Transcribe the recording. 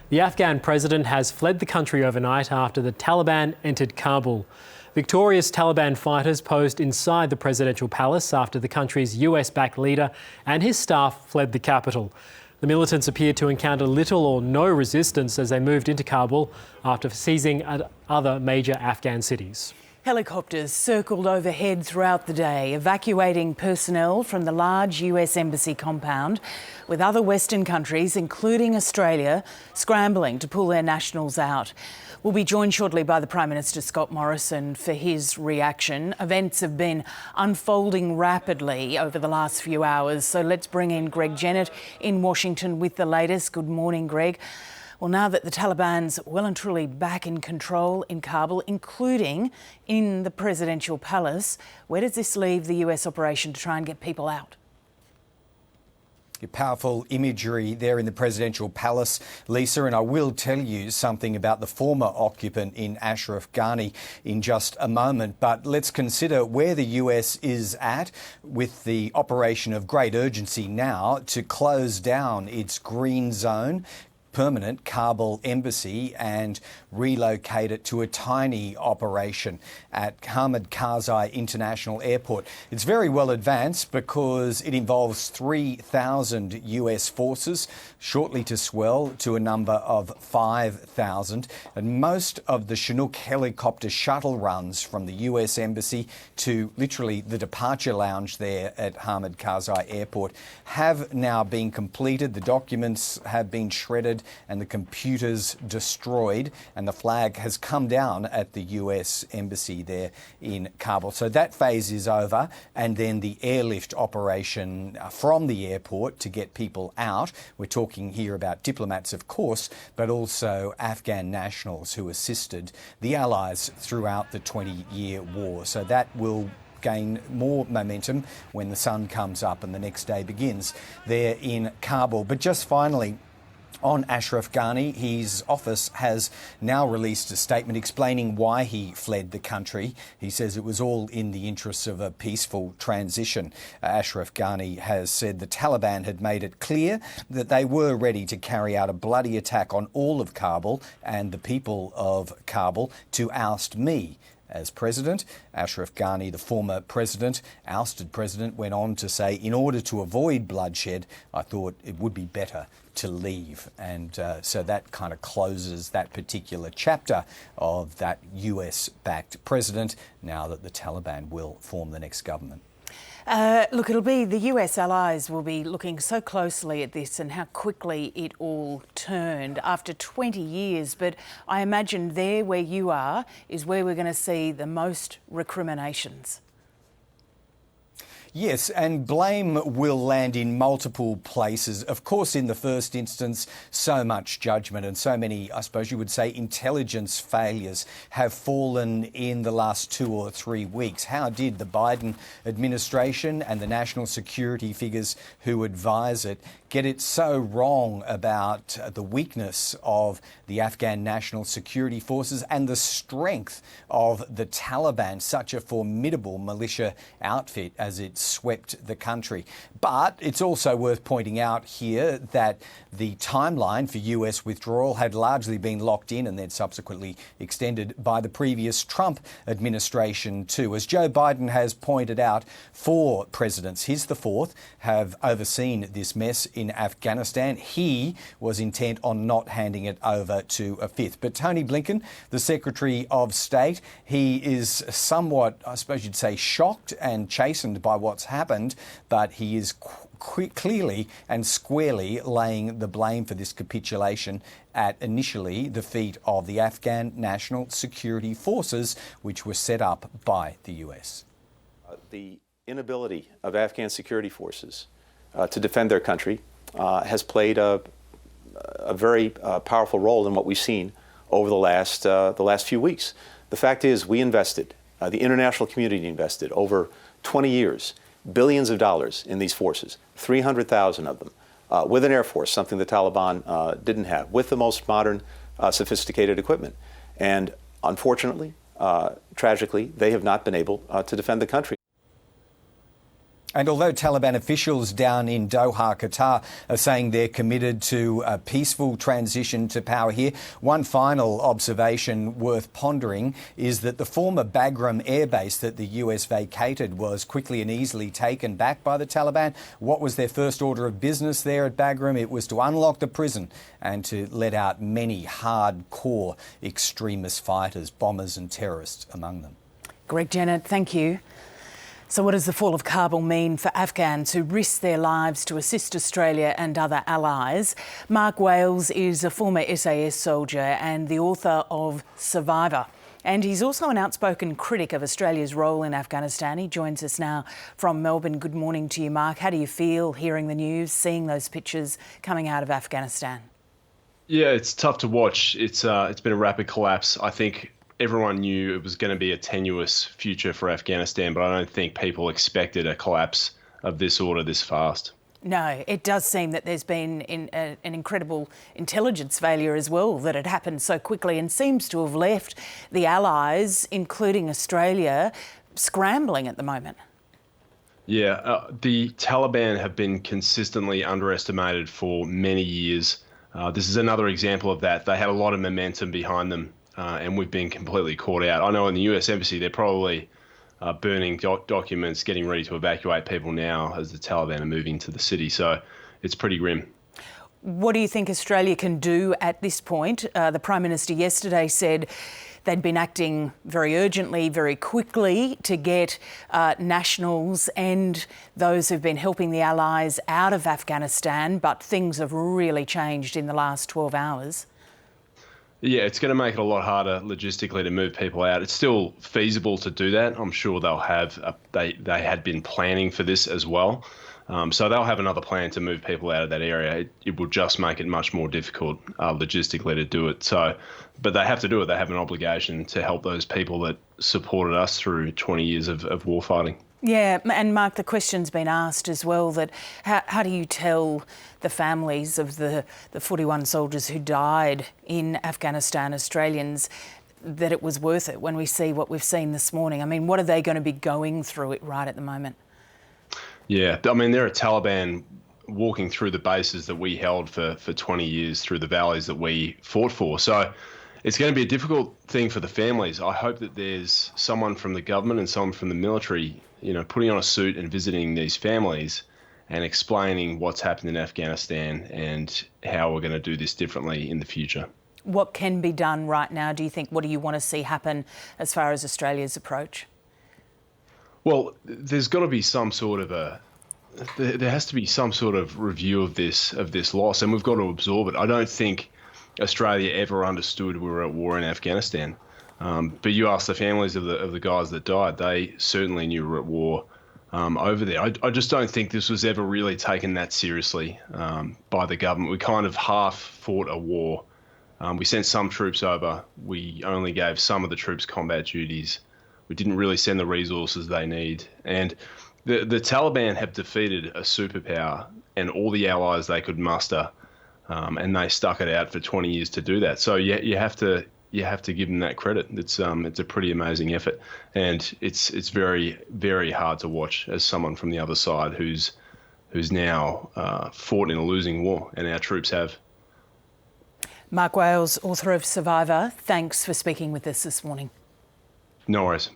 The Afghan president has fled the country overnight after the Taliban entered Kabul. Victorious Taliban fighters posed inside the presidential palace after the country's US-backed leader and his staff fled the capital. The militants appeared to encounter little or no resistance as they moved into Kabul after seizing other major Afghan cities. Helicopters circled overhead throughout the day, evacuating personnel from the large US embassy compound, with other Western countries, including Australia, scrambling to pull their nationals out. We'll be joined shortly by the Prime Minister Scott Morrison for his reaction. Events have been unfolding rapidly over the last few hours, so let's bring in Greg Jennett in Washington with the latest. Good morning, Greg. Well, now that the Taliban's well and truly back in control in Kabul, including in the presidential palace, where does this leave the US operation to try and get people out? Powerful imagery there in the presidential palace, Lisa, and I will tell you something about the former occupant in Ashraf Ghani in just a moment. But let's consider where the US is at with the operation of great urgency now to close down its green zone, permanent Kabul embassy, and relocate it to a tiny operation at Hamid Karzai International Airport. It's very well advanced because it involves 3,000 US forces, shortly to swell to a number of 5,000. And most of the Chinook helicopter shuttle runs from the US embassy to literally the departure lounge there at Hamid Karzai Airport have now been completed. The documents have been shredded and the computers destroyed, and the flag has come down at the US embassy there in Kabul. So that phase is over, and then the airlift operation from the airport to get people out. We're talking here about diplomats, of course, but also Afghan nationals who assisted the Allies throughout the 20-year war. So that will gain more momentum when the sun comes up and the next day begins there in Kabul. But just finally, on Ashraf Ghani, his office has now released a statement explaining why he fled the country. He says it was all in the interests of a peaceful transition. Ashraf Ghani has said the Taliban had made it clear that they were ready to carry out a bloody attack on all of Kabul and the people of Kabul to oust me as president. Ashraf Ghani, the former president, ousted president, went on to say, in order to avoid bloodshed, I thought it would be better to leave. And so that kind of closes that particular chapter of that US-backed president, now that the Taliban will form the next government. Look, it'll be the US allies will be looking so closely at this and how quickly it all turned after 20 years. But I imagine there where you are is where we're going to see the most recriminations. Yes, and blame will land in multiple places. Of course, in the first instance, so much judgment and so many, I suppose you would say, intelligence failures have fallen in the last 2 or 3 weeks. How did the Biden administration and the national security figures who advise it get it so wrong about the weakness of the Afghan national security forces and the strength of the Taliban, such a formidable militia outfit as it swept the country? But it's also worth pointing out here that the timeline for US withdrawal had largely been locked in and then subsequently extended by the previous Trump administration too. As Joe Biden has pointed out, 4 presidents, he's the 4th, have overseen this mess in Afghanistan. He was intent on not handing it over to a 5th. But Tony Blinken, the Secretary of State, he is somewhat, I suppose you'd say, shocked and chastened by what's happened, but he is clearly and squarely laying the blame for this capitulation at initially the feet of the Afghan National Security Forces, which were set up by the US. The inability of Afghan security forces to defend their country has played a very powerful role in what we've seen over the last few weeks. The fact is, we invested, the international community invested over 20 years, billions of dollars in these forces, 300,000 of them, with an air force, something the Taliban didn't have, with the most modern, sophisticated equipment. And unfortunately, tragically, they have not been able to defend the country. And although Taliban officials down in Doha, Qatar, are saying they're committed to a peaceful transition to power here, one final observation worth pondering is that the former Bagram airbase that the US vacated was quickly and easily taken back by the Taliban. What was their first order of business there at Bagram? It was to unlock the prison and to let out many hardcore extremist fighters, bombers and terrorists among them. Greg Jennett, thank you. So what does the fall of Kabul mean for Afghans who risk their lives to assist Australia and other allies? Mark Wales is a former SAS soldier and the author of Survivor. And he's also an outspoken critic of Australia's role in Afghanistan. He joins us now from Melbourne. Good morning to you, Mark. How do you feel hearing the news, seeing those pictures coming out of Afghanistan? Yeah, it's tough to watch. It's been a rapid collapse. I think everyone knew it was going to be a tenuous future for Afghanistan, but I don't think people expected a collapse of this order this fast. No, it does seem that there's been an incredible intelligence failure as well, that it happened so quickly and seems to have left the allies, including Australia, scrambling at the moment. Yeah, the Taliban have been consistently underestimated for many years. This is another example of that. They had a lot of momentum behind them. And we've been completely caught out. I know in the US Embassy, they're probably burning documents, getting ready to evacuate people now as the Taliban are moving to the city. So it's pretty grim. What do you think Australia can do at this point? The Prime Minister yesterday said they'd been acting very urgently, very quickly to get nationals and those who've been helping the Allies out of Afghanistan, but things have really changed in the last 12 hours. Yeah, it's going to make it a lot harder logistically to move people out. It's still feasible to do that. I'm sure they'll have, they had been planning for this as well. So they'll have another plan to move people out of that area. It will just make it much more difficult logistically to do it. So, but they have to do it. They have an obligation to help those people that supported us through 20 years of war fighting. Yeah, and Mark, the question's been asked as well that how do you tell the families of the 41 soldiers who died in Afghanistan, Australians, that it was worth it when we see what we've seen this morning? I mean, what are they going to be going through it right at the moment? Yeah, I mean, there are Taliban walking through the bases that we held for 20 years, through the valleys that we fought for. So it's going to be a difficult thing for the families. I hope that there's someone from the government and someone from the military, putting on a suit and visiting these families and explaining what's happened in Afghanistan and how we're going to do this differently in the future. What can be done right now, do you think? What do you want to see happen as far as Australia's approach? Well, there's got to be some sort of there has to be some sort of review of this loss, and we've got to absorb it. I don't think Australia ever understood we were at war in Afghanistan. But you ask the families of the guys that died, they certainly knew we were at war over there. I just don't think this was ever really taken that seriously by the government. We kind of half fought a war. We sent some troops over. We only gave some of the troops combat duties. We didn't really send the resources they need. And the Taliban have defeated a superpower and all the allies they could muster, and they stuck it out for 20 years to do that. So you have to give them that credit. It's a pretty amazing effort, and it's very, very hard to watch as someone from the other side who's now fought in a losing war, and our troops have. Mark Wales, author of Survivor, thanks for speaking with us this morning. No worries.